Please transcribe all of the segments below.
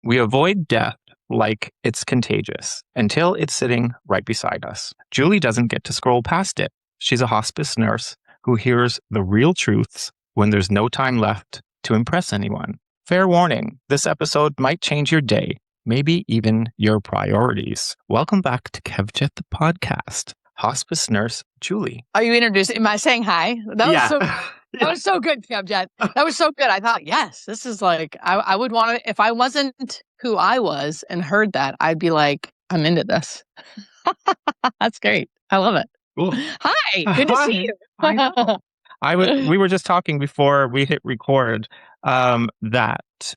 We avoid death like it's contagious until it's sitting right beside us. Julie doesn't get to scroll past it. She's a hospice nurse who hears the real truths when there's no time left to impress anyone. Fair warning, this episode might change your day, maybe even your priorities. Welcome back to Kevjet, the podcast. Hospice nurse Julie. Are you introducing? Am I saying hi? That was so good, Kevjet. That was so good. I thought, yes, this is like, I would want to, if I wasn't who I was and heard that, I'd be like, I'm into this. That's great. I love it. Cool. Hi, good to see you. I know. We were just talking before we hit record that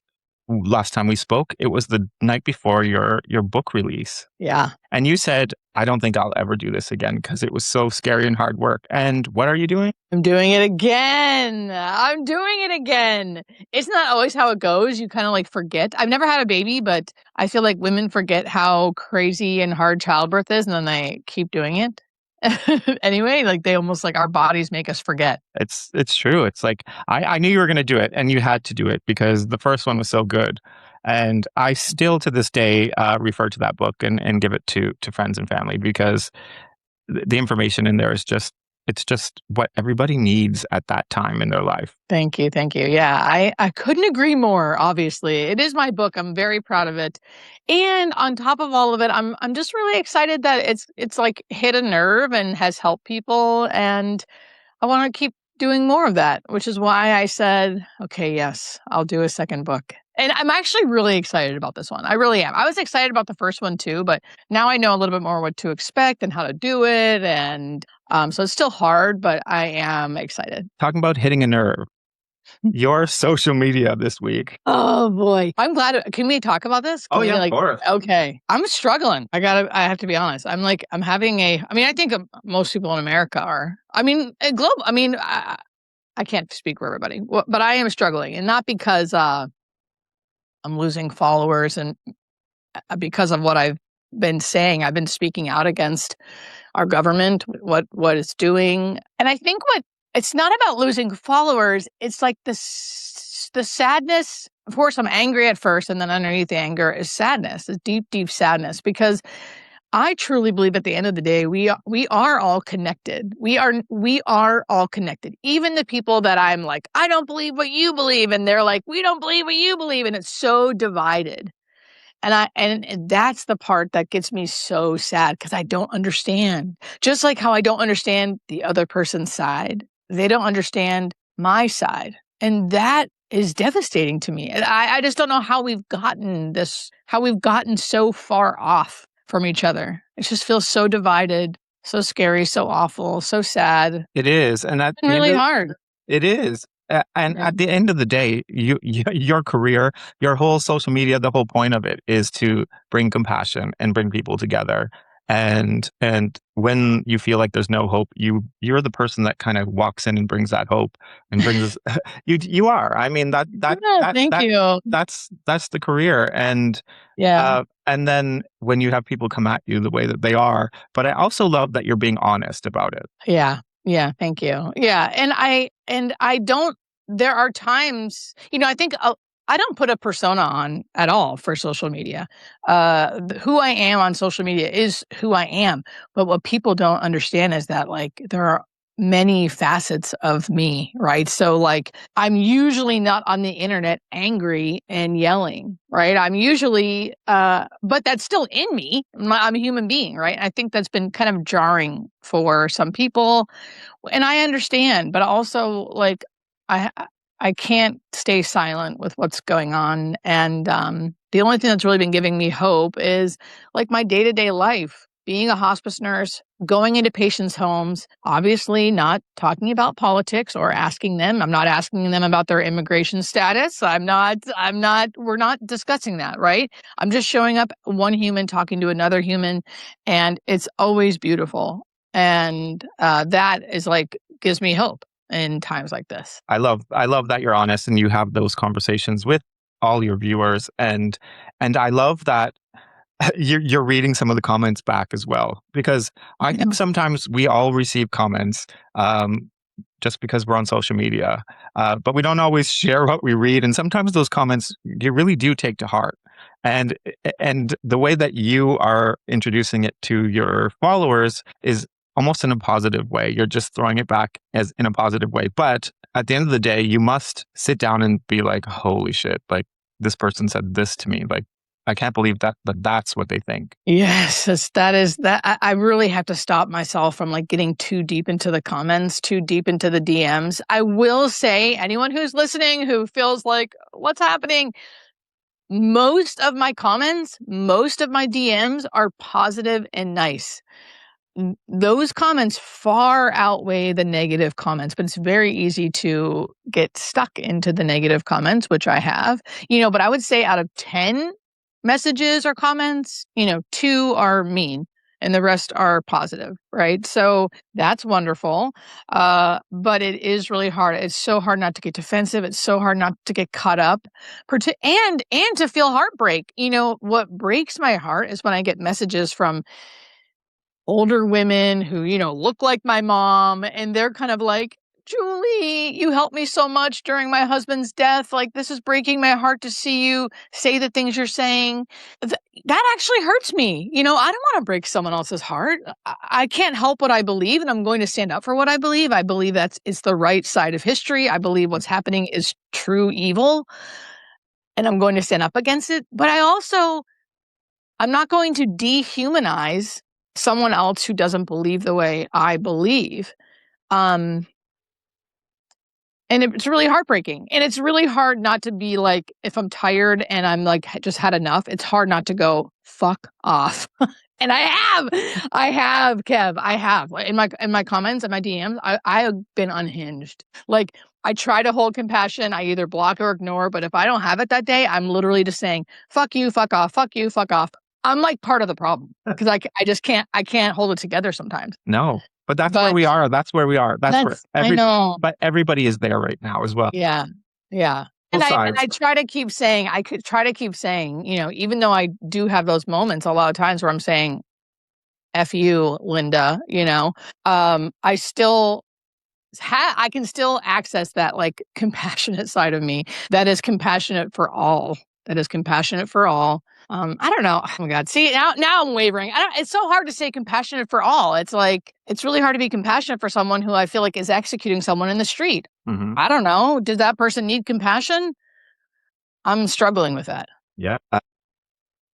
last time we spoke, it was the night before your book release. Yeah. And you said, I don't think I'll ever do this again because it was so scary and hard work. And what are you doing? I'm doing it again. It's not always how it goes. You kind of like forget. I've never had a baby, but I feel like women forget how crazy and hard childbirth is, and then they keep doing it. Anyway, like they almost like our bodies make us forget. It's true. It's like I knew you were going to do it, and you had to do it because the first one was so good. And I still to this day refer to that book and give it to friends and family because the information in there is just what everybody needs at that time in their life. Thank you. Yeah, I couldn't agree more. Obviously, it is my book. I'm very proud of it. And on top of all of it, I'm just really excited that it's like hit a nerve and has helped people. And I want to keep doing more of that, which is why I said, okay, yes, I'll do a second book. And I'm actually really excited about this one. I really am. I was excited about the first one too, but now I know a little bit more what to expect and how to do it. And so it's still hard, but I am excited. Talking about hitting a nerve, your social media this week. Oh boy. I'm glad. Can we talk about this? Of course. Okay. I'm struggling. I have to be honest. I'm having I think most people in America are. Global. I can't speak for everybody, but I am struggling, and not because I'm losing followers and because of what I've been saying. I've been speaking out against our government, what it's doing. And I think it's not about losing followers. It's like the sadness. Of course, I'm angry at first, and then underneath the anger is sadness, is deep, deep sadness, because I truly believe at the end of the day, we are all connected. We are all connected. Even the people that I'm like, I don't believe what you believe. And they're like, we don't believe what you believe. And it's so divided. And that's the part that gets me so sad because I don't understand. Just like how I don't understand the other person's side. They don't understand my side. And that is devastating to me. And I just don't know how we've gotten so far off from each other. It just feels so divided, so scary, so awful, so sad. It is. And that's really hard. It is. And at the end of the day, your career, your whole social media, the whole point of it is to bring compassion and bring people together. And when you feel like there's no hope, you're the person that kind of walks in and brings that hope and brings you are. I mean Thank you. That's the career. And and then when you have people come at you the way that they are, but I also love that you're being honest about it. Yeah, thank you. Yeah, and I don't. There are times, I think I don't put a persona on at all for social media. Who I am on social media is who I am. But what people don't understand is that like there are many facets of me, right? So like I'm usually not on the internet angry and yelling, right? I'm usually, but that's still in me. I'm a human being, right? I think that's been kind of jarring for some people, and I understand, but also like I can't stay silent with what's going on. And the only thing that's really been giving me hope is like my day-to-day life, being a hospice nurse, going into patients' homes, obviously not talking about politics or asking them. I'm not asking them about their immigration status. We're not discussing that, right? I'm just showing up, one human talking to another human, and it's always beautiful. And that is like, gives me hope in times like this. I love that you're honest and you have those conversations with all your viewers, and I love that you're reading some of the comments back as well, because I think sometimes we all receive comments just because we're on social media, but we don't always share what we read, and sometimes those comments you really do take to heart. And the way that you are introducing it to your followers is almost in a positive way. You're just throwing it back as in a positive way. But at the end of the day, you must sit down and be like, holy shit, like this person said this to me. Like, I can't believe that, but that's what they think. Yes, that is that. I really have to stop myself from like getting too deep into the comments, too deep into the DMs. I will say, anyone who's listening who feels like, what's happening? Most of my comments, most of my DMs are positive and nice. Those comments far outweigh the negative comments, but it's very easy to get stuck into the negative comments, which I have, but I would say out of 10 messages or comments, 2 are mean and the rest are positive, right? So that's wonderful. But it is really hard. It's so hard not to get defensive. It's so hard not to get caught up and to feel heartbreak. What breaks my heart is when I get messages from older women who, look like my mom, and they're kind of like, Julie, you helped me so much during my husband's death. Like, this is breaking my heart to see you say the things you're saying. That actually hurts me. I don't want to break someone else's heart. I can't help what I believe, and I'm going to stand up for what I believe. I believe it's the right side of history. I believe what's happening is true evil, and I'm going to stand up against it. But I'm not going to dehumanize someone else who doesn't believe the way I believe. And it's really heartbreaking. And it's really hard not to be like, if I'm tired and I'm like, just had enough, it's hard not to go, fuck off. And I have, Kev, I have. In my comments and my DMs, I have been unhinged. Like, I try to hold compassion. I either block or ignore, but if I don't have it that day, I'm literally just saying, fuck you, fuck off, fuck you, fuck off. I'm like part of the problem because I just can't hold it together sometimes. No, but where we are. That's where we are. I know. But everybody is there right now as well. Yeah. Yeah. And I try to keep saying, even though I do have those moments a lot of times where I'm saying, F you, Linda, I can still access that like compassionate side of me that is compassionate for all. I don't know. Oh my God. See, now I'm wavering. It's so hard to say compassionate for all. It's like, it's really hard to be compassionate for someone who I feel like is executing someone in the street. Mm-hmm. I don't know. Does that person need compassion? I'm struggling with that. Yeah.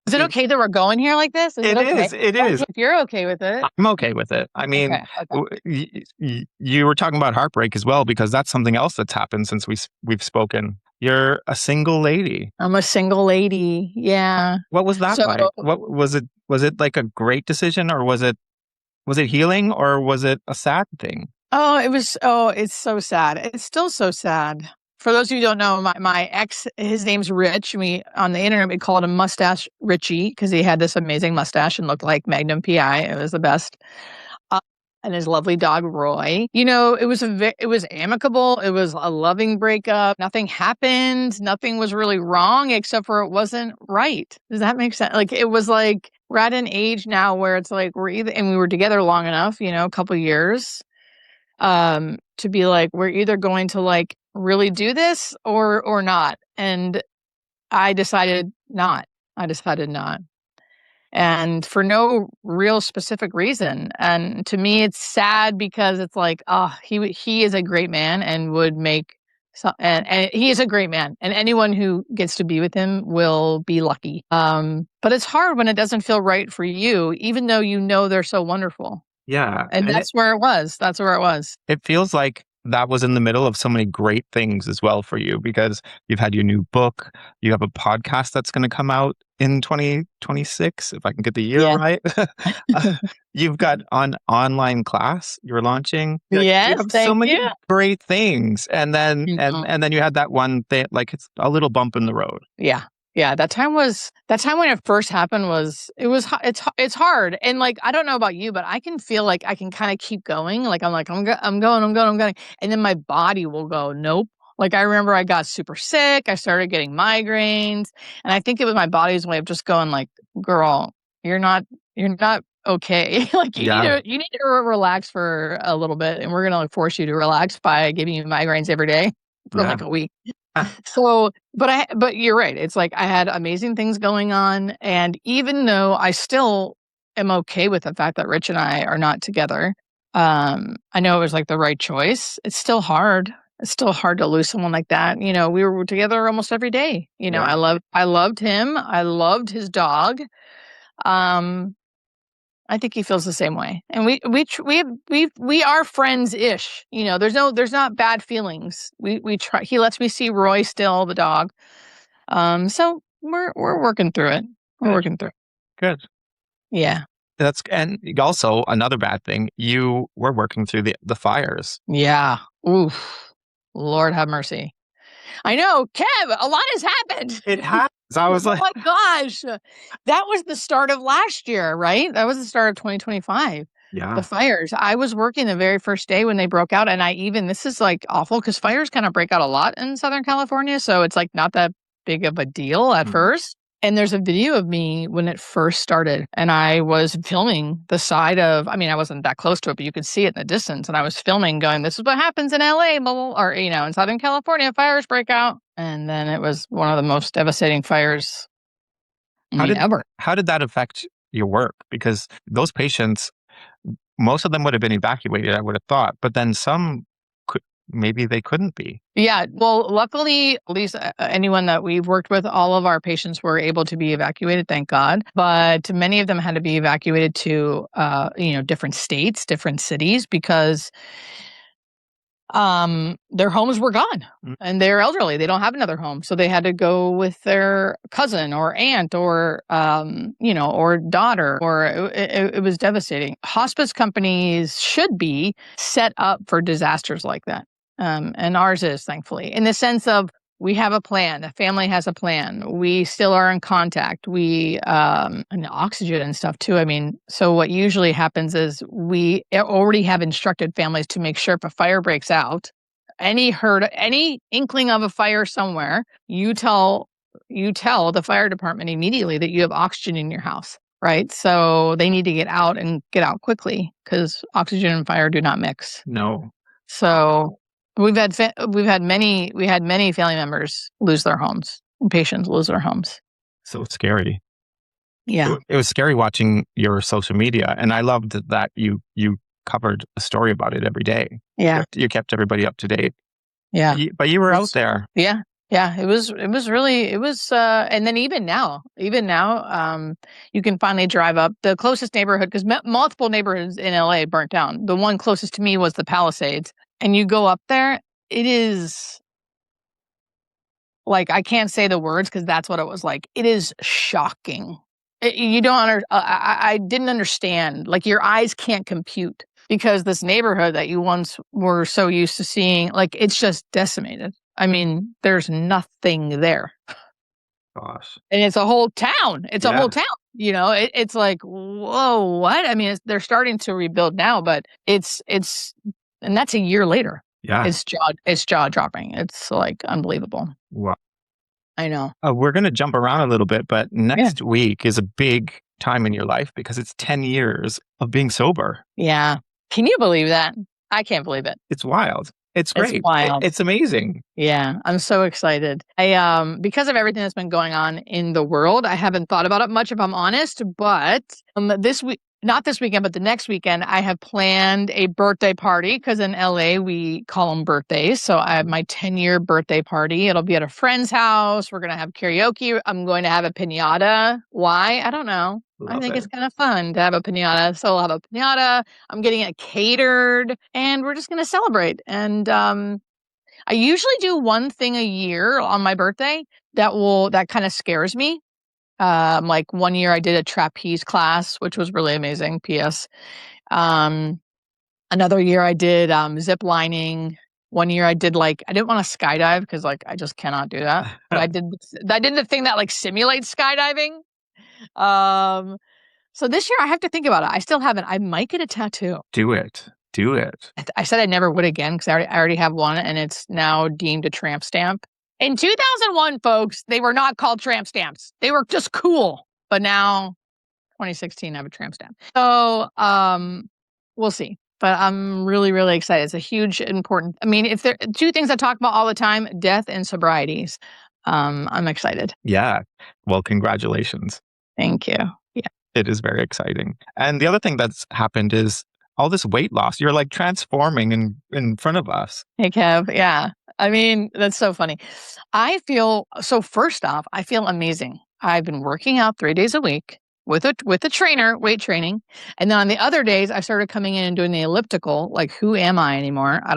Is it okay that we're going here like this? It is. If you're okay with it. I'm okay with it. I mean, okay. You were talking about heartbreak as well, because that's something else that's happened since we've spoken. You're a single lady. I'm a single lady. Yeah. What was that like? What was it? Was it like a great decision, or was it healing, or was it a sad thing? It's so sad. It's still so sad. For those of you who don't know, my ex, his name's Rich. On the internet, we called him Mustache Richie because he had this amazing mustache and looked like Magnum PI. It was the best. And his lovely dog, Roy. It was amicable. It was a loving breakup. Nothing happened. Nothing was really wrong except for it wasn't right. Does that make sense? Like, it was like, we're at an age now where it's like, we were together long enough, a couple years, to be like, we're either going to like really do this or not. And I decided not. And for no real specific reason. And to me, it's sad because it's like, he is a great man and would make and he is a great man, and anyone who gets to be with him will be lucky. But it's hard when it doesn't feel right for you, even though they're so wonderful. Yeah. And that's where it was. It feels like that was in the middle of so many great things as well for you, because you've had your new book, you have a podcast that's going to come out in 2026, if I can get the year right. You've got an online class you're launching. Yes, you have so many great things, and then and then you had that one thing, like, it's a little bump in the road. Yeah, that time when it first happened it's hard. And like, I don't know about you, but I can feel like I can kind of keep going. Like, I'm going. And then my body will go, nope. Like, I remember I got super sick. I started getting migraines. And I think it was my body's way of just going like, girl, you're not okay. Like, you need to relax for a little bit. And we're going to force you to relax by giving you migraines every day for like a week. So, but you're right. It's like I had amazing things going on. And even though I still am okay with the fact that Rich and I are not together, I know it was like the right choice. It's still hard. It's still hard to lose someone like that. You know, we were together almost every day. You know, Yeah. I loved him. I loved his dog. Um, I think he feels the same way. And we are friends-ish. You know, there's not bad feelings. We try. He lets me see Roy still, the dog. So we're working through it. We're Good. working through it. Good. Yeah. And also another bad thing, you were working through the fires. Yeah. Oof. Lord have mercy. I know, Kev, a lot has happened. It happens. I was Oh like, my gosh. That was the start of last year, right? That was the start of 2025. The yeah. fires. I was working the very first day when they broke out. And this is like awful because fires kind of break out a lot in Southern California. So it's like not that big of a deal at first. And there's a video of me when it first started, and I was filming the side of, I wasn't that close to it, but you could see it in the distance. And I was filming going, this is what happens in LA, or, in Southern California, fires break out. And then it was one of the most devastating fires, ever. How did that affect your work? Because those patients, most of them would have been evacuated, I would have thought, but then some maybe they couldn't be. Yeah. Well, luckily, at least anyone that we've worked with, all of our patients were able to be evacuated, thank God. But many of them had to be evacuated to, different states, different cities, because their homes were gone and they're elderly. They don't have another home. So they had to go with their cousin or aunt or, or daughter, or it was devastating. Hospice companies should be set up for disasters like that. And ours is, thankfully, in the sense of we have a plan. The family has a plan. We still are in contact. We, and oxygen and stuff too. So what usually happens is we already have instructed families to make sure if a fire breaks out, any inkling of a fire somewhere, you tell the fire department immediately that you have oxygen in your house, right? So they need to get out and get out quickly because oxygen and fire do not mix. No. So we had many family members lose their homes and patients lose their homes. So scary. Yeah. It was scary watching your social media, and I loved that you covered a story about it every day. Yeah. You kept everybody up to date. Yeah. But you were out there. Yeah. Yeah. It was really, and then even now, you can finally drive up the closest neighborhood because multiple neighborhoods in LA burnt down. The one closest to me was the Palisades, and you go up there, it is like, I can't say the words because that's what it was like. It is shocking. You don't I didn't understand. Like, your eyes can't compute because this neighborhood that you once were so used to seeing, like, it's just decimated. There's nothing there. Gosh. And it's a whole town. It's a whole town. It's like, whoa, what? They're starting to rebuild now, but and that's a year later. Yeah. It's jaw dropping. It's like unbelievable. Wow. I know. We're going to jump around a little bit, but next week is a big time in your life because it's 10 years of being sober. Yeah. Can you believe that? I can't believe it. It's wild. It's great. It's wild. It's amazing. Yeah. I'm so excited. Because of everything that's been going on in the world, I haven't thought about it much, if I'm honest, but this week, not this weekend, but the next weekend, I have planned a birthday party because in LA, we call them birthdays. So I have my 10-year birthday party. It'll be at a friend's house. We're going to have karaoke. I'm going to have a piñata. Why? I don't know. I think it's kind of fun to have a piñata. So I'll have a piñata. I'm getting it catered and we're just going to celebrate. And I usually do one thing a year on my birthday that kind of scares me. Like one year I did a trapeze class, which was really amazing. P.S. Another year I did zip lining. One year I did I didn't want to skydive because I just cannot do that. But I did the thing that simulates skydiving. So this year I have to think about it. I still haven't. I might get a tattoo. Do it. I said I never would again because I already have one and it's now deemed a tramp stamp. In 2001, folks, they were not called tramp stamps. They were just cool. But now, 2016, I have a tramp stamp. So, we'll see. But I'm really, really excited. It's a huge, important. I mean, if there two things I talk about all the time: death and sobrieties. I'm excited. Yeah. Well, congratulations. Thank you. Yeah. It is very exciting. And the other thing that's happened is all this weight loss. You're like transforming in front of us. Hey, Kev. Yeah. I mean, that's so funny. I feel so. First off, I feel amazing. I've been working out 3 days a week with a trainer, weight training, and then on the other days, I started coming in and doing the elliptical. Like, who am I anymore? I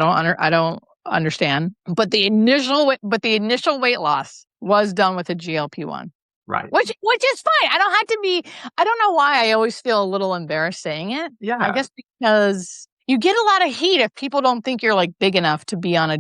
don't understand. But the initial weight loss was done with a GLP-1. Right. Which is fine. I don't have to be. I don't know why I always feel a little embarrassed saying it. I Yeah. guess because you get a lot of heat if people don't think you're like big enough to be on a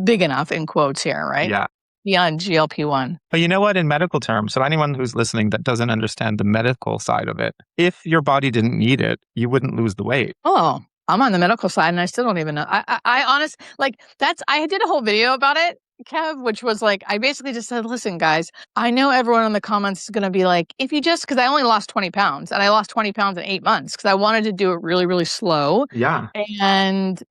big enough in quotes here, right? Yeah. Be on GLP-1. But you know what? In medical terms, so anyone who's listening that doesn't understand the medical side of it, if your body didn't need it, you wouldn't lose the weight. Oh, I'm on the medical side and I still don't even know. I honest like I did a whole video about it, Kev, which was like I basically just said, listen, guys, I know everyone in the comments is gonna be like, if you just because I only lost 20 pounds and I lost 20 pounds in 8 months because I wanted to do it really, really slow Yeah. and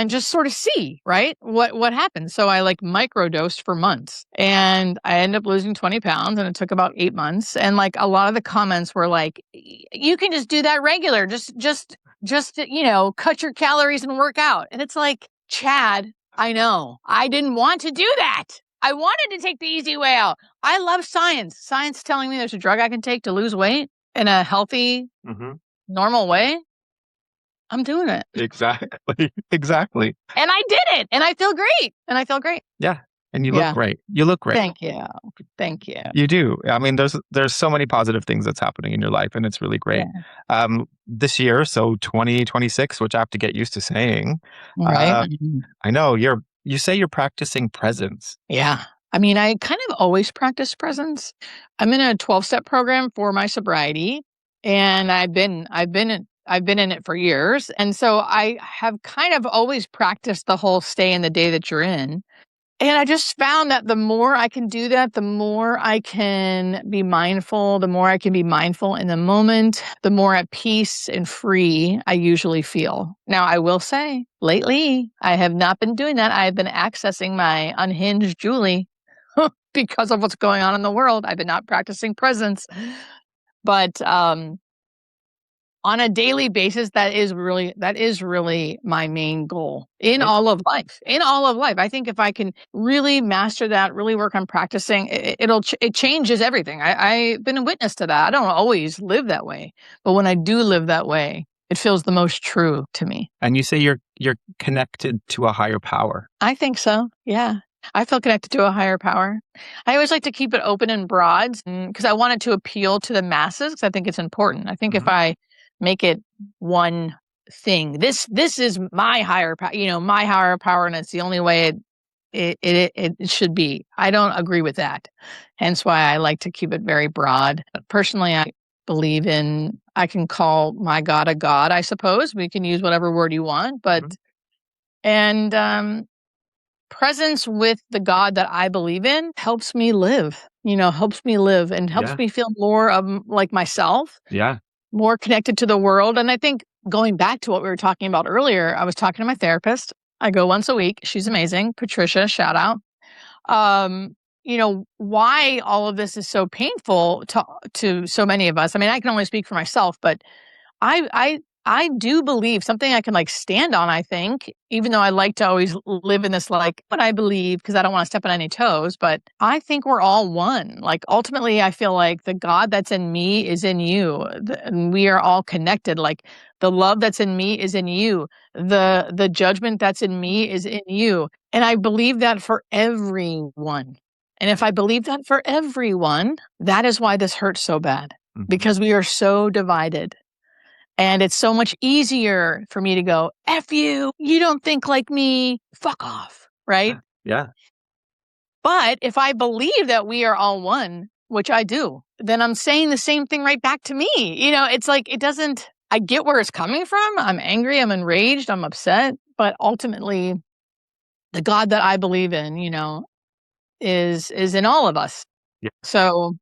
just sort of see, right, what happens. So I like microdosed for months and I ended up losing 20 pounds and it took about 8 months. And like a lot of the comments were like, you can just do that regular, just, cut your calories and work out. And it's like, Chad, I know I didn't want to do that. I wanted to take the easy way out. I love science. Science telling me there's a drug I can take to lose weight in a healthy, normal way. I'm doing it. Exactly. Exactly. And I did it. And I feel great. Yeah. And you look great. You look great. Thank you. Thank you. You do. I mean, there's so many positive things that's happening in your life, and it's really great. Yeah. This year, so 2026, which I have to get used to saying. Right. I know you say you're practicing presence. Yeah. I mean, I kind of always practice presence. I'm in a 12-step program for my sobriety, and I've been in it for years. And so I have kind of always practiced the whole stay in the day that you're in. And I just found that the more I can do that, the more I can be mindful, the more I can be mindful in the moment, the more at peace and free I usually feel. Now, I will say, lately, I have not been doing that. I've been accessing my unhinged Julie because of what's going on in the world. I've been not practicing presence. But on a daily basis, that is really my main goal in all of life. I think if I can really master that, really work on practicing, it changes everything. I've been a witness to that. I don't always live that way, but when I do live that way, it feels the most true to me. And you say you're connected to a higher power. I think so. Yeah. I feel connected to a higher power. I always like to keep it open and broad because I want it to appeal to the masses because I think it's important. I think if I make it one thing, this is my higher power, my higher power, and it's the only way it should be. I don't agree with that. Hence why I like to keep it very broad. Personally, I believe I can call my God a God, I suppose. We can use whatever word you want, but presence with the God that I believe in helps me live, and helps me feel more of like myself. Yeah. More connected to the world. And I think going back to what we were talking about earlier, I was talking to my therapist. I go once a week. She's amazing. Patricia, shout out. Why all of this is so painful to so many of us. I mean, I can only speak for myself, but I do believe something I can like stand on, I think, even though I like to always live in this like what I believe because I don't want to step on any toes, but I think we're all one. Like ultimately, I feel like the God that's in me is in you and we are all connected. Like the love that's in me is in you. The judgment that's in me is in you. And I believe that for everyone. And if I believe that for everyone, that is why this hurts so bad because we are so divided. And it's so much easier for me to go, F you, you don't think like me, fuck off, right? Yeah. But if I believe that we are all one, which I do, then I'm saying the same thing right back to me. It's like, I get where it's coming from. I'm angry, I'm enraged, I'm upset. But ultimately, the God that I believe in, is in all of us. Yeah. So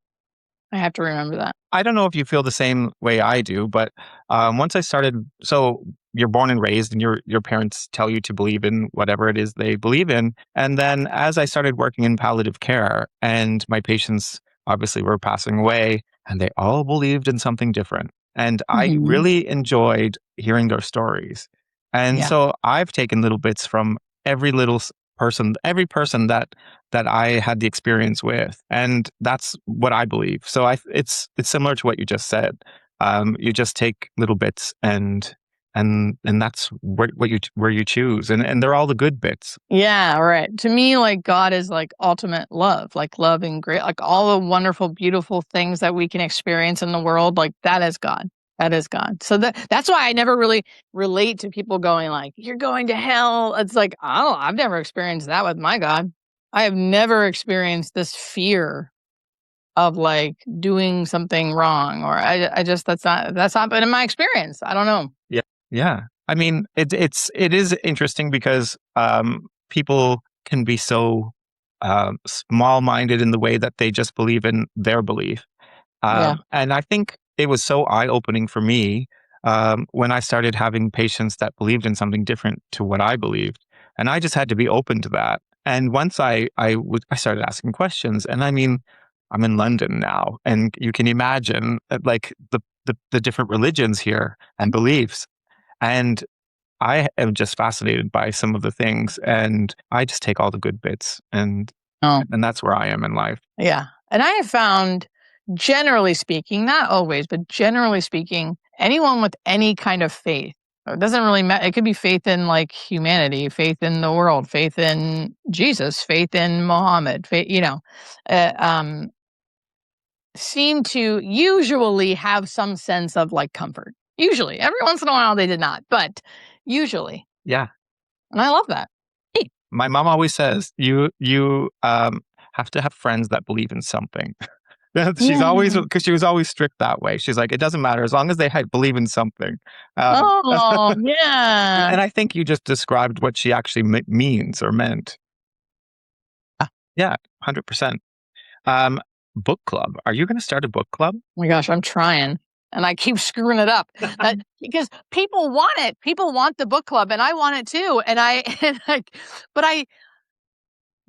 I have to remember that. I don't know if you feel the same way I do, but once I started, so you're born and raised, and your parents tell you to believe in whatever it is they believe in. And then as I started working in palliative care, and my patients obviously were passing away, and they all believed in something different, and I Mhm. really enjoyed hearing their stories. And Yeah. so I've taken little bits from every every person that I had the experience with, and that's what I believe. So it's similar to what you just said. You just take little bits, and that's where you choose, and they're all the good bits. Yeah, right. To me, like, God is like ultimate love, like love and great, like all the wonderful, beautiful things that we can experience in the world, like that is God. That is God. So that's why I never really relate to people going like, "You're going to hell." It's like, oh, I've never experienced that with my God. I have never experienced this fear of like doing something wrong, or I just that's not been in my experience. I don't know. Yeah, yeah. I mean, it is interesting because people can be so small minded in the way that they just believe in their belief. Yeah. And I think it was so eye-opening for me when I started having patients that believed in something different to what I believed, and I just had to be open to that. And once I started asking questions, and I mean, I'm in London now, and you can imagine like the different religions here and beliefs, and I am just fascinated by some of the things, and I just take all the good bits, Oh. and that's where I am in life. Yeah. And I have found, generally speaking, not always, but generally speaking, anyone with any kind of faith, it doesn't really matter. It could be faith in like humanity, faith in the world, faith in Jesus, faith in Muhammad, faith, uh, um, seem to usually have some sense of like comfort. Usually, every once in a while they did not, but usually. Yeah. And I love that. Hey. My mom always says, "You have to have friends that believe in something." She's always, Yeah. because she was always strict that way. She's like, "It doesn't matter as long as they believe in something." Um, Oh, yeah. and I think you just described what she actually means or meant. Yeah, 100%. Um, Book club. Are you going to start a book club? Oh my gosh, I'm trying, and I keep screwing it up. Because people want it. People want the book club, and I want it too. And I and like, but I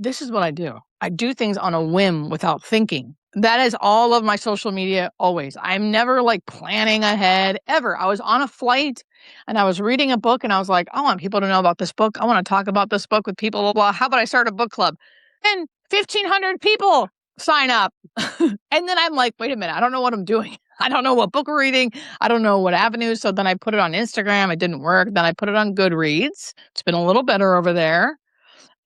this is what I do. I do things on a whim without thinking. That is all of my social media always. I'm never like planning ahead ever. I was on a flight and I was reading a book and I was like, I want people to know about this book. I want to talk about this book with people, blah, blah. How about I start a book club? And 1,500 people sign up. And then I'm like, wait a minute, I don't know what I'm doing. I don't know what book we're reading. I don't know what avenues. So then I put it on Instagram. It didn't work. Then I put it on Goodreads. It's been a little better over there.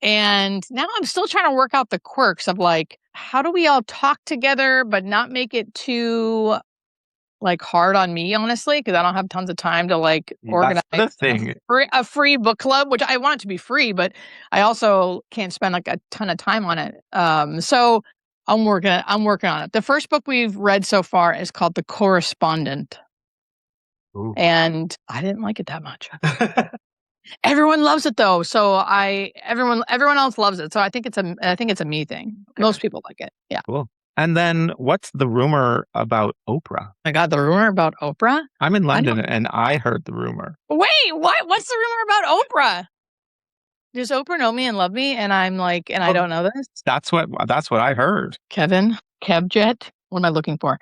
And now I'm still trying to work out the quirks of like, how do we all talk together, but not make it too like hard on me, honestly, because I don't have tons of time to like That's organize the thing. a free book club, which I want it to be free, but I also can't spend like a ton of time on it. So I'm working on it. The first book we've read so far is called The Correspondent, Ooh. and I didn't like it that much. Everyone loves it though. So everyone else loves it. So I think it's a me thing. Okay, Most people like it. Yeah. cool. And then what's the rumor about Oprah? I got the rumor about Oprah. I'm in I don't London and I heard the rumor. wait, what? What's the rumor about Oprah? Does Oprah know me and love me? And I'm like, and I Well, don't know this? that's what I heard. Kevjet? What am I looking for?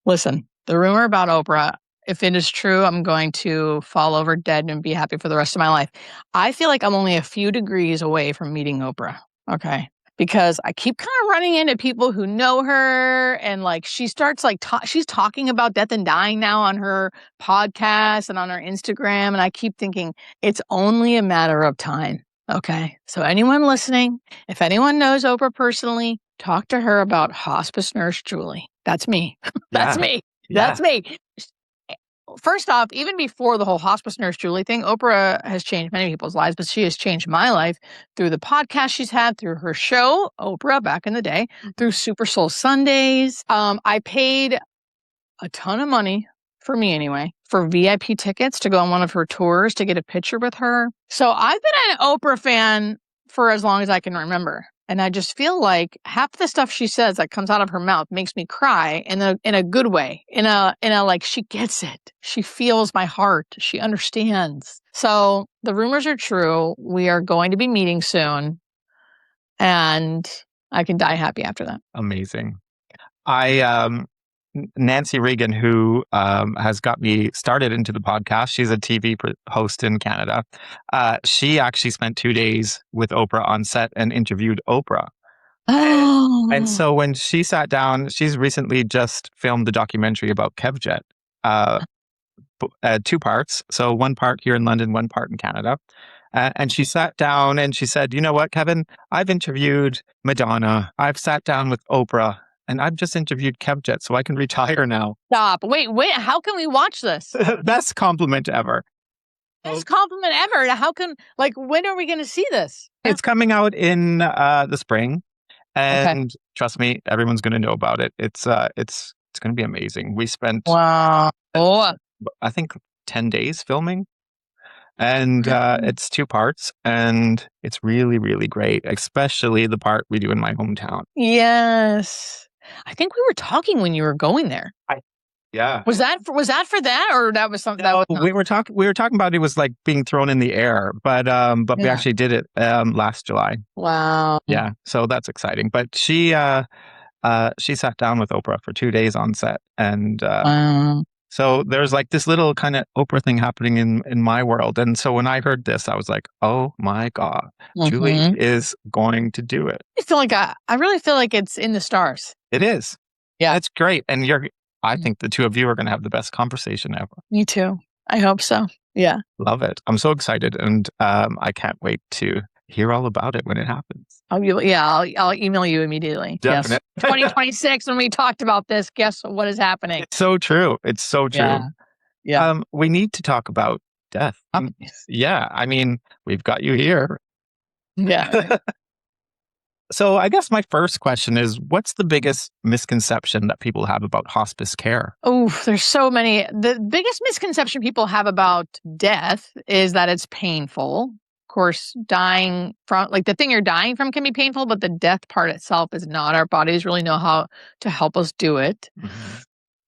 Listen, the rumor about Oprah, if it is true, I'm going to fall over dead and be happy for the rest of my life. I feel like I'm only a few degrees away from meeting Oprah. Okay. Because I keep kind of running into people who know her, and like she starts like she's talking about death and dying now on her podcast and on her Instagram. And I keep thinking it's only a matter of time. Okay. So anyone listening, if anyone knows Oprah personally, talk to her about hospice nurse Julie. That's me. That's Yeah. me. Yeah. That's me. First off, even before the whole hospice nurse Julie thing, Oprah has changed many people's lives, but she has changed my life through the podcast she's had, through her show, Oprah, back in the day, through Super Soul Sundays. I paid a ton of money, for me anyway, for VIP tickets to go on one of her tours to get a picture with her. So I've been an Oprah fan for as long as I can remember. And I just feel like half the stuff she says that comes out of her mouth makes me cry in a good way. In a like, she gets it. She feels my heart. She understands. So the rumors are true. We are going to be meeting soon, and I can die happy after that. Amazing. Nancy Reagan, who has got me started into the podcast, she's a TV host in Canada. She actually spent 2 days with Oprah on set and interviewed Oprah. Oh. And so when she sat down, she's recently just filmed the documentary about Kevjet, 2 parts. So 1 part here in London, 1 part in Canada. And she sat down and she said, you know what, Kevin, I've interviewed Madonna. I've sat down with Oprah. And I've just interviewed Kevjet, so I can retire now. Stop. Wait. How can we watch this? Best compliment ever. Best compliment ever. How can, like, when are we going to see this? It's coming out in the spring. And trust me, everyone's going to know about it. It's going to be amazing. We spent, wow, I think 10 days filming. And it's 2 parts, and it's really, really great, especially the part we do in my hometown. Yes. I think we were talking when you were going there. Yeah. Was that for that, or that was something? No, we were talking about it was like being thrown in the air, but we actually did it last July. Wow. Yeah, so that's exciting. But she sat down with Oprah for 2 days on set, and wow. So there's like this little kind of Oprah thing happening in my world. And so when I heard this, I was like, oh my God, Julie is going to do it. I feel like I really feel like it's in the stars. It is. Yeah. It's great. And I think the two of you are going to have the best conversation ever. Me too. I hope so. Yeah. Love it. I'm so excited. And I can't wait to hear all about it when it happens. I'll email you immediately. Definitely. Yes. 2026, when we talked about this, guess what is happening? It's so true. It's so true. Yeah. We need to talk about death. Yeah. I mean, we've got you here. Yeah. So I guess my first question is, what's the biggest misconception that people have about hospice care? Oh, there's so many. The biggest misconception people have about death is that it's painful. Of course, dying from, like, the thing you're dying from can be painful, but the death part itself is not. Our bodies really know how to help us do it. Mm-hmm.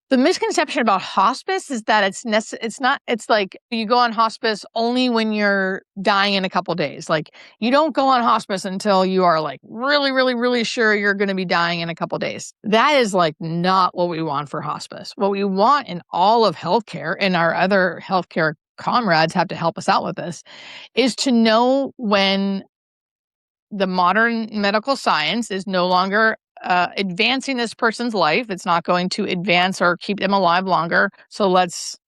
The misconception about hospice is that it's like you go on hospice only when you're dying in a couple days. Like, you don't go on hospice until you are like really, really, really sure you're going to be dying in a couple days. That is like not what we want for hospice. What we want in all of healthcare, and our other healthcare comrades have to help us out with this, is to know when the modern medical science is no longer advancing this person's life. It's not going to advance or keep them alive longer. So let's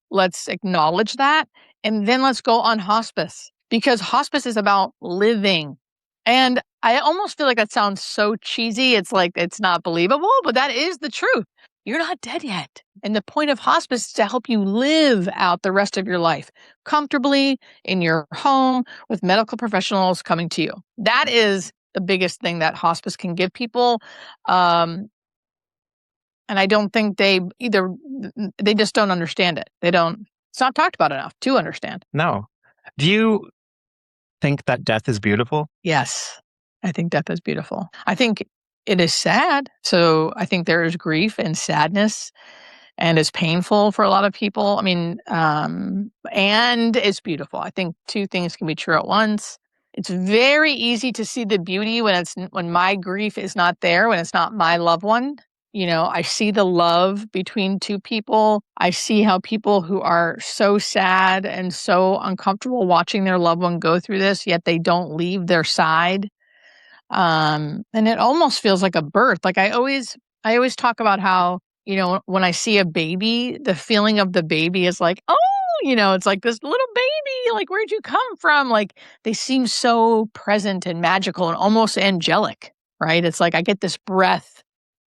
acknowledge that, and then let's go on hospice, because hospice is about living. And I almost feel like that sounds so cheesy. It's like, it's not believable, but that is the truth. You're not dead yet. And the point of hospice is to help you live out the rest of your life comfortably in your home with medical professionals coming to you. That is the biggest thing that hospice can give people. And I don't think they just don't understand it. It's not talked about enough to understand. No. Do you think that death is beautiful? Yes, I think death is beautiful. I think it is sad. So I think there is grief and sadness, and it's painful for a lot of people. I mean, and it's beautiful. I think 2 things can be true at once. It's very easy to see the beauty when my grief is not there, when it's not my loved one. You know, I see the love between 2 people. I see how people who are so sad and so uncomfortable watching their loved one go through this, yet they don't leave their side. And it almost feels like a birth. Like, I always talk about how, you know, when I see a baby, the feeling of the baby is like, oh, you know, it's like this little baby, like, where'd you come from? Like, they seem so present and magical and almost angelic, right? It's like I get this breath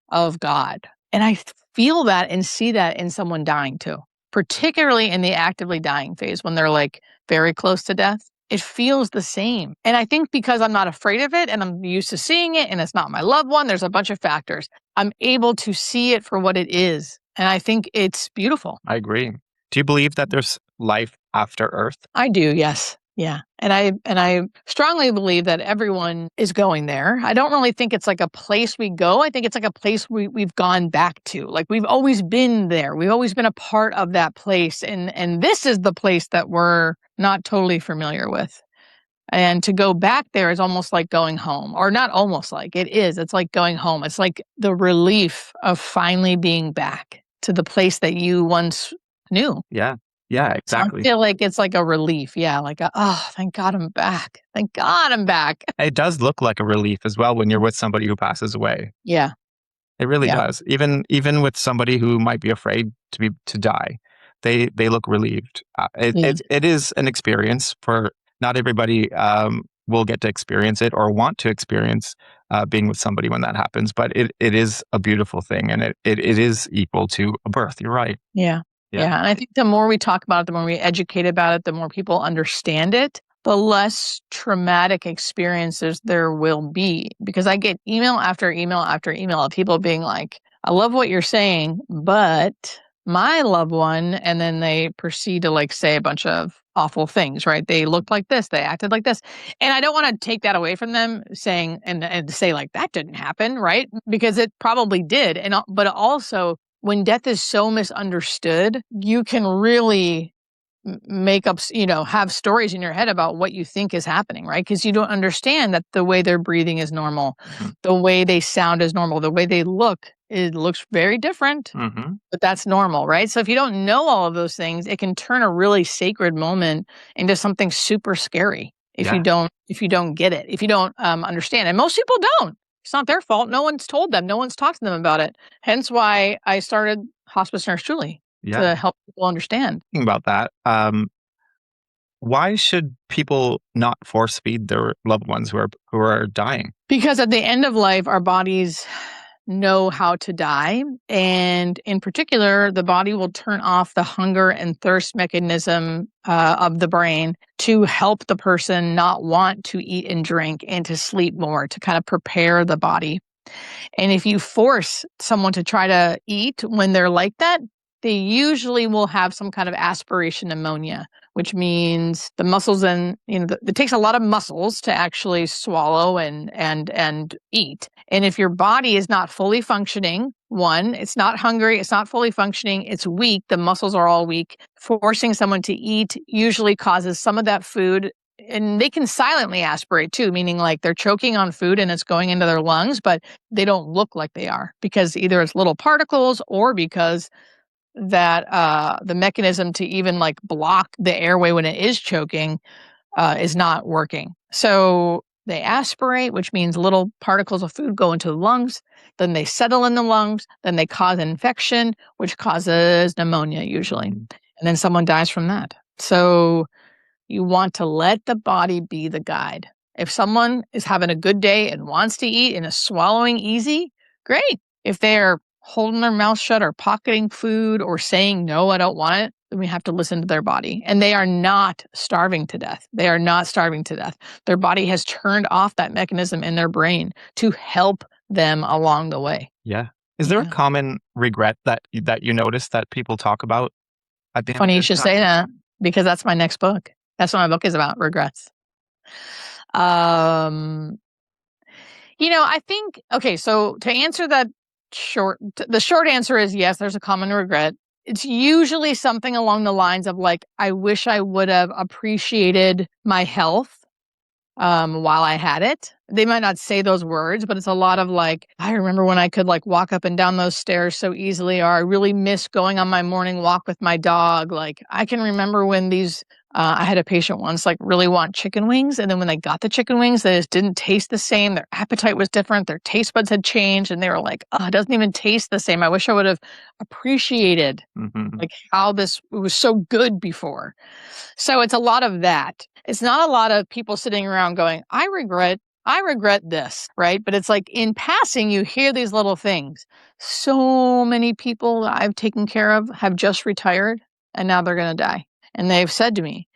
of God. And I feel that and see that in someone dying too, particularly in the actively dying phase, when they're like very close to death. It feels the same. And I think because I'm not afraid of it and I'm used to seeing it and it's not my loved one, there's a bunch of factors. I'm able to see it for what it is. And I think it's beautiful. I agree. Do you believe that there's life after Earth? I do, yes. Yeah. And I strongly believe that everyone is going there. I don't really think it's like a place we go. I think it's like a place we've gone back to. Like we've always been there. We've always been a part of that place. And this is the place that we're not totally familiar with. And to go back there is almost like going home, or not almost like it is. It's like going home. It's like the relief of finally being back to the place that you once knew. Yeah. Yeah, So I exactly. feel like it's like a relief. Yeah. Like, oh, thank God I'm back. Thank God I'm back. It does look like a relief as well when you're with somebody who passes away. Yeah. It really Yeah. does. Even with somebody who might be afraid to die, they look relieved. Yeah. It is an experience for not everybody will get to experience it or want to experience being with somebody when that happens, but it is a beautiful thing, and it is equal to a birth. You're right. Yeah. Yeah. Yeah. And I think the more we talk about it, the more we educate about it, the more people understand it, the less traumatic experiences there will be. Because I get email after email after email of people being like, I love what you're saying, but my loved one, and then they proceed to like say a bunch of awful things, right? They looked like this, they acted like this. And I don't want to take that away from them saying and say like that didn't happen, right? Because it probably did. But also when death is so misunderstood, you can really make up, have stories in your head about what you think is happening, right? Because you don't understand that the way they're breathing is normal, Mhm. the way they sound is normal, the way they look, it looks very different, Mhm. but that's normal, right? So if you don't know all of those things, it can turn a really sacred moment into something super scary Yeah. if you don't get it, if you don't understand. And most people don't. It's not their fault. No one's told them. No one's talked to them about it. Hence why I started Hospice Nurse Julie Yeah. to help people understand. Thinking about that, why should people not force feed their loved ones who are dying? Because at the end of life, our bodies know how to die. And in particular, the body will turn off the hunger and thirst mechanism of the brain to help the person not want to eat and drink and to sleep more, to kind of prepare the body. And if you force someone to try to eat when they're like that, they usually will have some kind of aspiration pneumonia, which means the muscles and it takes a lot of muscles to actually swallow and eat. And if your body is not fully functioning, one, it's not hungry, it's not fully functioning, it's weak, the muscles are all weak. Forcing someone to eat usually causes some of that food, and they can silently aspirate too, meaning like they're choking on food and it's going into their lungs, but they don't look like they are because either it's little particles or because that the mechanism to even like block the airway when it is choking is not working. So they aspirate, which means little particles of food go into the lungs, then they settle in the lungs, then they cause infection, which causes pneumonia usually. And then someone dies from that. So you want to let the body be the guide. If someone is having a good day and wants to eat and is swallowing easy, great. If they're holding their mouth shut or pocketing food or saying, no, I don't want it, then we have to listen to their body. And they are not starving to death. They are not starving to death. Their body has turned off that mechanism in their brain to help them along the way. Yeah. Is there a common regret that you notice that people talk about at the end of Funny you their should time? say that because that's my next book. That's what my book is about, regrets. Um, I think, okay, so to answer that the short answer is yes, there's a common regret. It's usually something along the lines of like, I wish I would have appreciated my health while I had it. They might not say those words, but it's a lot of like, I remember when I could like walk up and down those stairs so easily, or I really miss going on my morning walk with my dog. Like I can remember when I had a patient once like really want chicken wings. And then when they got the chicken wings, they just didn't taste the same. Their appetite was different. Their taste buds had changed. And they were like, oh, it doesn't even taste the same. I wish I would have appreciated Mhm. like how it was so good before. So it's a lot of that. It's not a lot of people sitting around going, I regret this, right? But it's like in passing, you hear these little things. So many people that I've taken care of have just retired and now they're going to die. And they've said to me,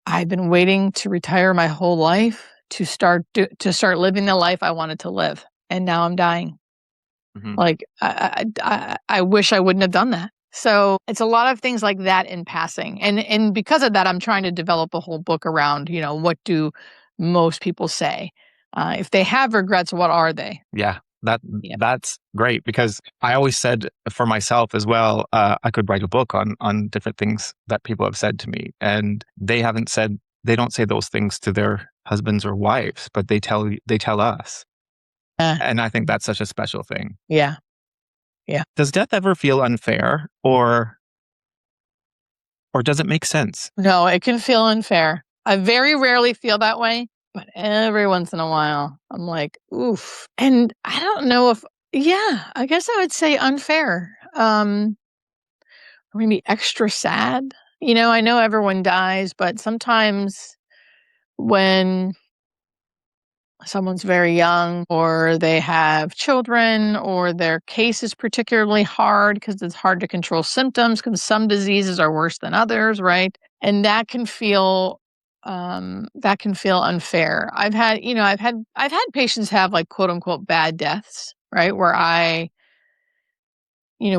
I've been waiting to retire my whole life to start living the life I wanted to live. And now I'm dying. Mhm. Like I wish I wouldn't have done that. So it's a lot of things like that in passing. And because of that, I'm trying to develop a whole book around, what do most people say? If they have regrets, what are they? Yeah. Yeah. That's great, because I always said for myself as well, I could write a book on different things that people have said to me, and they don't say those things to their husbands or wives, but they tell us. Uh, And I think that's such a special thing. yeah. Yeah. Does death ever feel unfair, or does it make sense? No, it can feel unfair. I very rarely feel that way, but every once in a while, I'm like, oof. And I don't know if, yeah, I guess I would say unfair. Maybe extra sad. I know everyone dies, but sometimes when someone's very young or they have children or their case is particularly hard because it's hard to control symptoms because some diseases are worse than others, right? And that can feel unfair. I've had patients have like quote unquote bad deaths, right? Where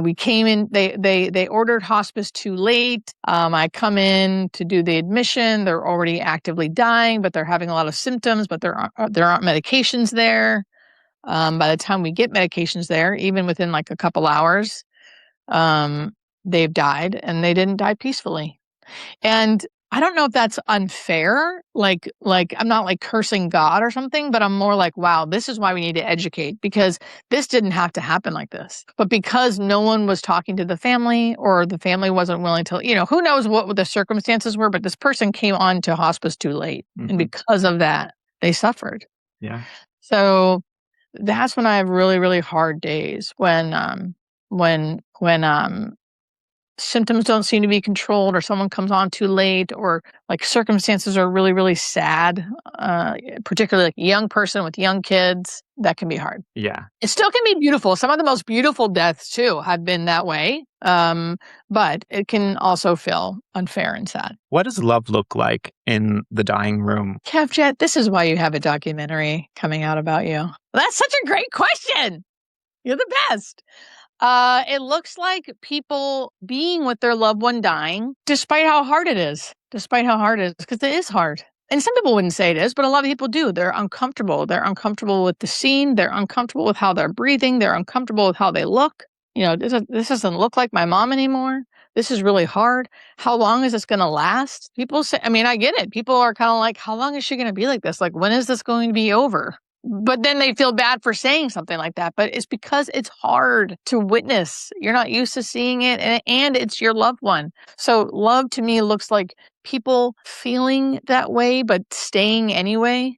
we came in, they ordered hospice too late. I come in to do the admission. They're already actively dying, but they're having a lot of symptoms, but there aren't medications there. By the time we get medications there, even within like a couple hours, um, they've died and they didn't die peacefully. And I don't know if that's unfair. Like I'm not like cursing God or something, but I'm more like, wow, this is why we need to educate, because this didn't have to happen like this. But because no one was talking to the family or the family wasn't willing to, who knows what the circumstances were, but this person came on to hospice too late. Mm-hmm. And because of that, they suffered. Yeah. So that's when I have really, really hard days when symptoms don't seem to be controlled or someone comes on too late or like circumstances are really, really sad, particularly like a young person with young kids, that can be hard. Yeah. It still can be beautiful. Some of the most beautiful deaths too have been that way. But it can also feel unfair and sad. What does love look like in the dying room? Kevjet, this is why you have a documentary coming out about you. That's such a great question. You're the best. It looks like people being with their loved one dying, despite how hard it is, because it is hard. And some people wouldn't say it is, but a lot of people do. They're uncomfortable. They're uncomfortable with the scene. They're uncomfortable with how they're breathing. They're uncomfortable with how they look. This doesn't look like my mom anymore. This is really hard. How long is this going to last? People say, I mean, I get it. People are kind of like, how long is she going to be like this? Like, when is this going to be over? But then they feel bad for saying something like that. But it's because it's hard to witness. You're not used to seeing it, and it's your loved one. So love to me looks like people feeling that way, but staying anyway.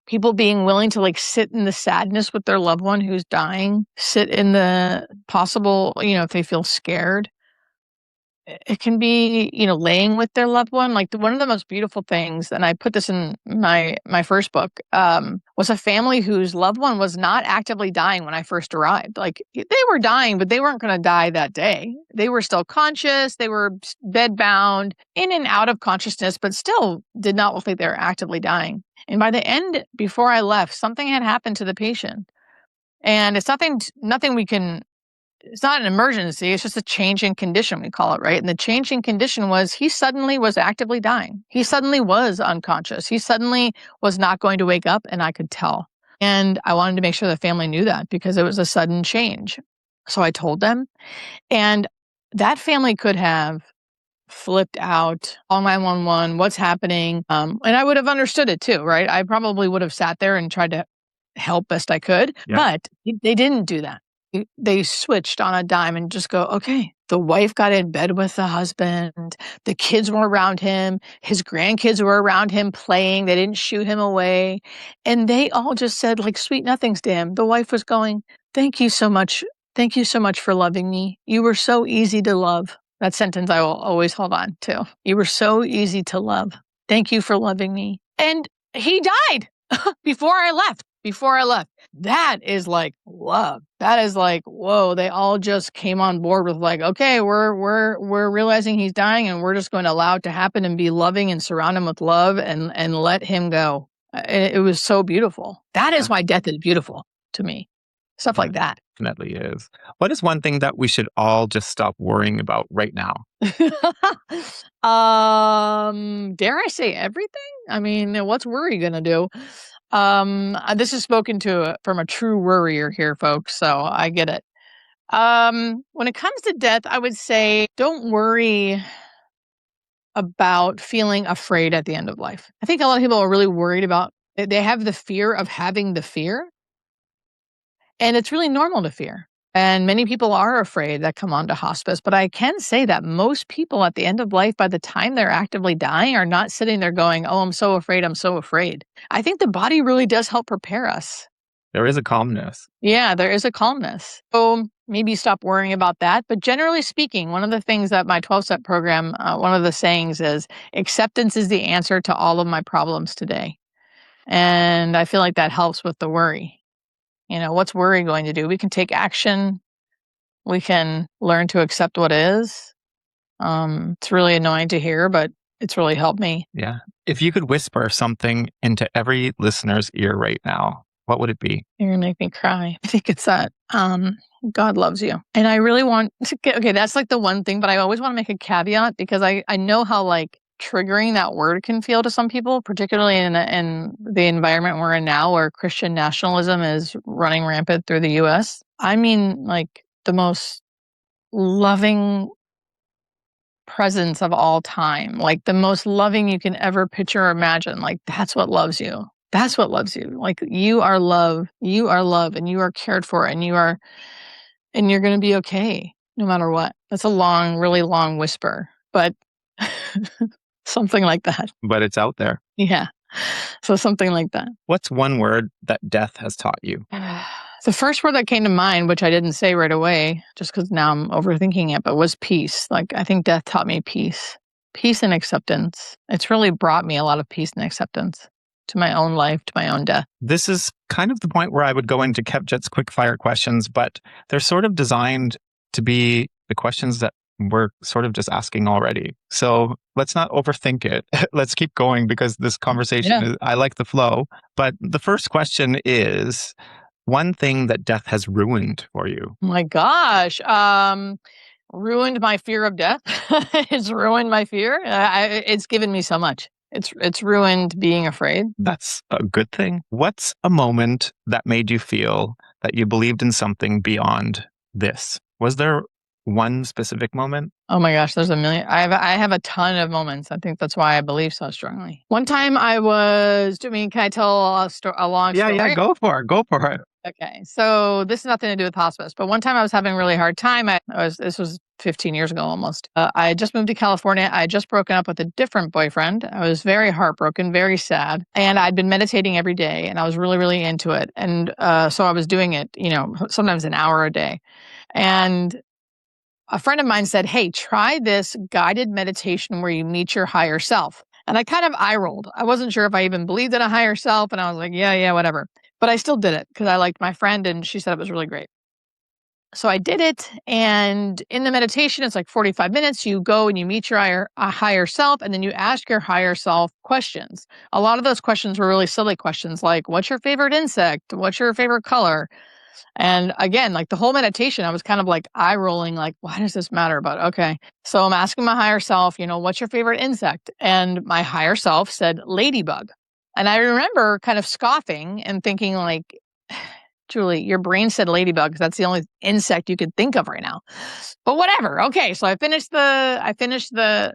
People being willing to like sit in the sadness with their loved one who's dying, sit in the possible, if they feel scared. It can be, laying with their loved one. Like one of the most beautiful things, and I put this in my first book, was a family whose loved one was not actively dying when I first arrived. Like they were dying, but they weren't going to die that day. They were still conscious. They were bedbound, in and out of consciousness, but still did not look like they were actively dying. And by the end, before I left, something had happened to the patient. And it's nothing we can. It's not an emergency. It's just a change in condition, we call it, right? And the change in condition was he suddenly was actively dying. He suddenly was unconscious. He suddenly was not going to wake up, and I could tell. And I wanted to make sure the family knew that because it was a sudden change. So I told them, and that family could have flipped out, call 911, what's happening? And I would have understood it too, right? I probably would have sat there and tried to help best I could, but they didn't do that. They switched on a dime and just go, okay, the wife got in bed with the husband. The kids were around him. His grandkids were around him playing. They didn't shoot him away. And they all just said like sweet nothings to him. The wife was going, thank you so much. Thank you so much for loving me. You were so easy to love. That sentence I will always hold on to. You were so easy to love. Thank you for loving me. And he died before I left. That is like love. That is like, whoa, they all just came on board with like, okay, we're realizing he's dying and we're just going to allow it to happen and be loving and surround him with love and let him go. It was so beautiful. That is why death is beautiful to me. Stuff like that. Definitely is. What is one thing that we should all just stop worrying about right now? Dare I say everything? I mean, what's worry gonna do? This is spoken to from a true worrier here, folks, so I get it. When it comes to death, I would say don't worry about feeling afraid at the end of life. I think a lot of people are really worried about they have the fear of having the fear, and it's really normal to fear. And many people are afraid that come onto hospice, but I can say that most people at the end of life, by the time they're actively dying, are not sitting there going, "Oh, I'm so afraid, I'm so afraid." I think the body really does help prepare us. There is a calmness. Yeah, there is a calmness. So maybe stop worrying about that. But generally speaking, one of the things that my 12-step program, one of the sayings is acceptance is the answer to all of my problems today. And I feel like that helps with the worry. What's worry going to do? We can take action. We can learn to accept what is. It's really annoying to hear, but it's really helped me. Yeah. If you could whisper something into every listener's ear right now, what would it be? You're gonna make me cry. I think it's that God loves you. And I really want to get, okay, that's like the one thing, but I always want to make a caveat because I know how like triggering that word can feel to some people, particularly in the environment we're in now where Christian nationalism is running rampant through the US. I mean, like the most loving presence of all time, like the most loving you can ever picture or imagine. Like that's what loves you. That's what loves you. Like you are love, and you are cared for, and you're going to be okay no matter what. That's a long, really long whisper, but something like that. But it's out there. Yeah. So something like that. What's one word that death has taught you? The first word that came to mind, which I didn't say right away, just because now I'm overthinking it, but was peace. Like I think death taught me peace and acceptance. It's really brought me a lot of peace and acceptance to my own life, to my own death. This is kind of the point where I would go into Kevjet's quick fire questions, but they're sort of designed to be the questions that we're sort of just asking already. So let's not overthink it. Let's keep going because this conversation I like the flow. But the first question is one thing that death has ruined for you. Oh my gosh. Ruined my fear of death. It's ruined my fear. It's given me so much. It's ruined being afraid. That's a good thing. What's a moment that made you feel that you believed in something beyond this? Was there one specific moment? Oh my gosh, there's a million. I have a ton of moments. I think that's why I believe so strongly. One time can I tell a long story? Yeah, go for it. Okay, so this has nothing to do with hospice, but one time I was having a really hard time. This was 15 years ago almost. I had just moved to California. I had just broken up with a different boyfriend. I was very heartbroken, very sad, and I'd been meditating every day, and I was really, really into it. And so I was doing it, sometimes an hour a day. And a friend of mine said, "Hey, try this guided meditation where you meet your higher self." And I kind of eye rolled. I wasn't sure if I even believed in a higher self, and I was like, yeah, whatever. But I still did it because I liked my friend and she said it was really great. So I did it. And in the meditation, it's like 45 minutes. You go and you meet your higher self, and then you ask your higher self questions. A lot of those questions were really silly questions like, what's your favorite insect? What's your favorite color? And again, like the whole meditation, I was kind of like eye rolling, like, why does this matter? But okay. So I'm asking my higher self, what's your favorite insect? And my higher self said ladybug. And I remember kind of scoffing and thinking like, Julie, your brain said ladybug because that's the only insect you could think of right now. But whatever. Okay. So I finished the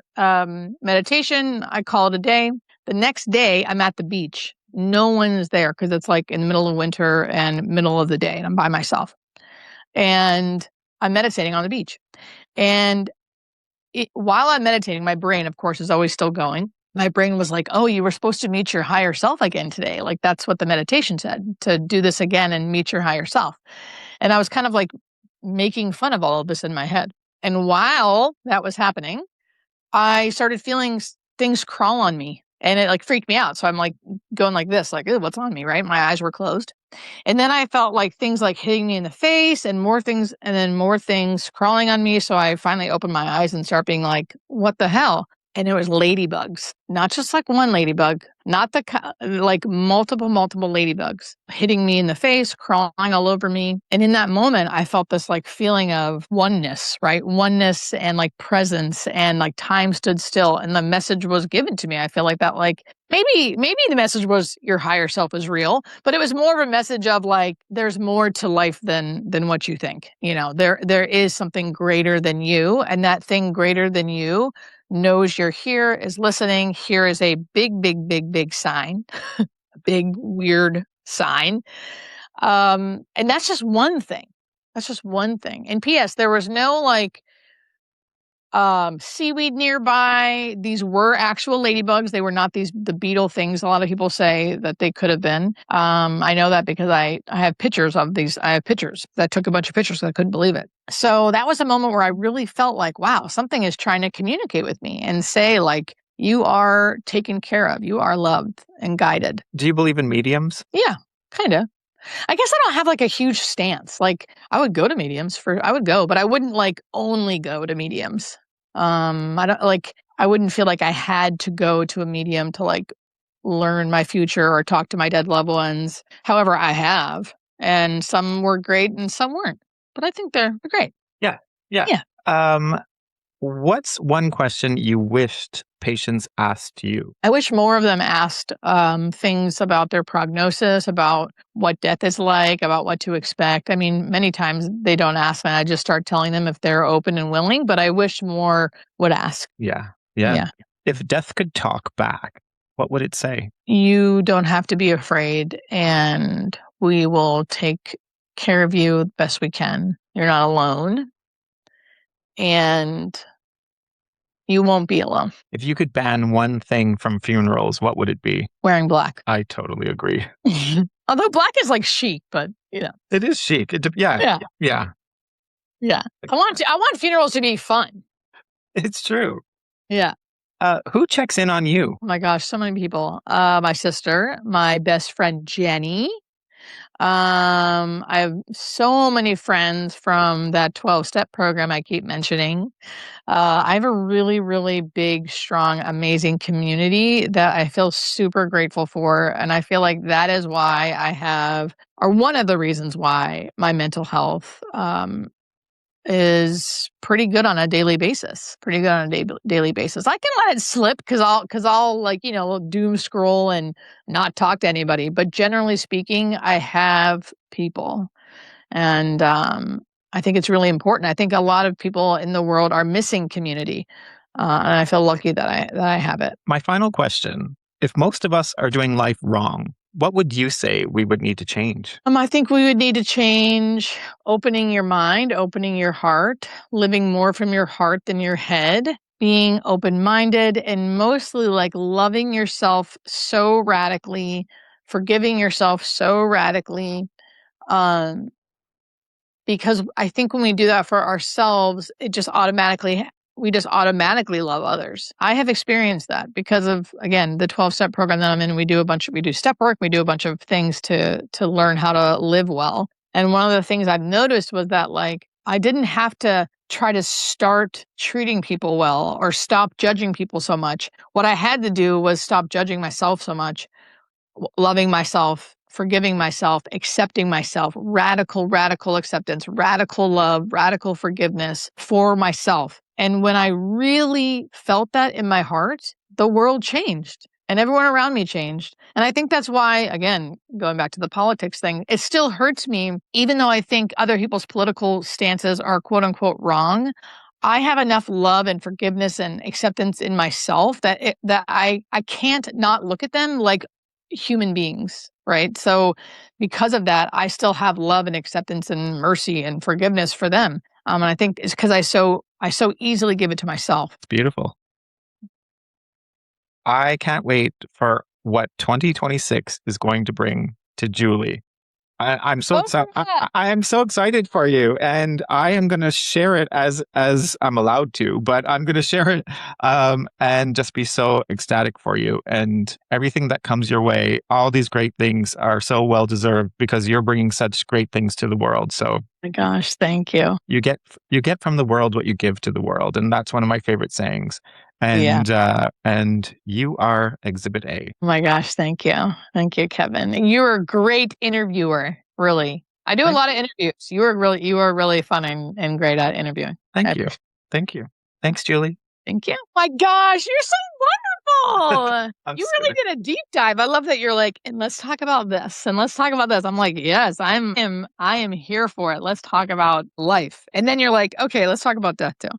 meditation. I call it a day. The next day I'm at the beach. No one is there because it's like in the middle of winter and middle of the day, and I'm by myself. And I'm meditating on the beach. And while I'm meditating, my brain, of course, is always still going. My brain was like, oh, you were supposed to meet your higher self again today. Like that's what the meditation said, to do this again and meet your higher self. And I was kind of like making fun of all of this in my head. And while that was happening, I started feeling things crawl on me. And it like freaked me out. So I'm like going like this, like, ew, what's on me, right? My eyes were closed. And then I felt like things like hitting me in the face and more things, and then more things crawling on me. So I finally opened my eyes and start being like, what the hell? and it was ladybugs, not just like one ladybug, not like multiple ladybugs hitting me in the face, crawling all over me. And in that moment, I felt this like feeling of oneness, right? Oneness and like presence, and like time stood still, and the message was given to me. I feel like that, like maybe the message was your higher self is real, but it was more of a message of like there's more to life than what you think. You know, there is something greater than you, and that thing greater than you knows you're here, is listening. Here is a big sign, a big weird sign. And that's just one thing. That's just one thing. And P.S. there was no like seaweed nearby. These were actual ladybugs. They were not the beetle things a lot of people say that they could have been. I know that because I have pictures of these. I have pictures. I took a bunch of pictures. I couldn't believe it. So that was a moment where I really felt like, wow, something is trying to communicate with me and say like, you are taken care of. You are loved and guided. Do you believe in mediums? Yeah, kind of. I guess I don't have like a huge stance. Like I would go to mediums I would go, but I wouldn't like only go to mediums. I wouldn't feel like I had to go to a medium to like learn my future or talk to my dead loved ones. However, I have, and some were great and some weren't, but I think they're great. Yeah. What's one question you wished patients asked you? I wish more of them asked things about their prognosis, about what death is like, about what to expect. I mean, many times they don't ask, and I just start telling them if they're open and willing, but I wish more would ask. Yeah. If death could talk back, what would it say? You don't have to be afraid, and we will take care of you the best we can. You're not alone. And you won't be alone. If you could ban one thing from funerals, what would it be? Wearing black. I totally agree. Although black is like chic, but you know. It is chic. Yeah. I want funerals to be fun. It's true. Yeah. Who checks in on you? Oh my gosh, so many people. My sister, my best friend Jenny. I have so many friends from that 12-step program I keep mentioning. I have a really, really big, strong, amazing community that I feel super grateful for. And I feel like that is why or one of the reasons why my mental health is pretty good on a daily basis. I can let it slip because I'll like, doom scroll and not talk to anybody. But generally speaking, I have people. And I think it's really important. I think a lot of people in the world are missing community. And I feel lucky that I have it. My final question, if most of us are doing life wrong, what would you say we would need to change? I think we would need to change opening your mind, opening your heart, living more from your heart than your head, being open-minded, and mostly like loving yourself so radically, forgiving yourself so radically. Because I think when we do that for ourselves, we just automatically love others. I have experienced that because of, again, the 12-step program that I'm in. We do step work. We do a bunch of things to learn how to live well. And one of the things I've noticed was that like, I didn't have to try to start treating people well or stop judging people so much. What I had to do was stop judging myself so much, loving myself, forgiving myself, accepting myself, radical acceptance, radical love, radical forgiveness for myself. And when I really felt that in my heart, the world changed and everyone around me changed. And I think that's why, again, going back to the politics thing, it still hurts me, even though I think other people's political stances are quote unquote wrong. I have enough love and forgiveness and acceptance in myself that I can't not look at them like human beings, right? So because of that, I still have love and acceptance and mercy and forgiveness for them. And I think it's because I so easily give it to myself. It's beautiful. I can't wait for what 2026 is going to bring to Julie. I'm so excited. I am so excited for you, and I am going to share it as I'm allowed to. But I'm going to share it and just be so ecstatic for you and everything that comes your way. All these great things are so well deserved because you're bringing such great things to the world. So, my gosh, thank you. You get from the world what you give to the world, and that's one of my favorite sayings. And you are Exhibit A. Oh my gosh, thank you. Thank you, Kevin. You're a great interviewer, really. I do a lot of interviews. You are really fun and great at interviewing. Thank you. Thank you. Thanks, Julie. Thank you. My gosh, you're so wonderful. You really did a deep dive. I love that you're like, and let's talk about this, and let's talk about this. I'm like, yes, I am here for it. Let's talk about life. And then you're like, okay, let's talk about death too.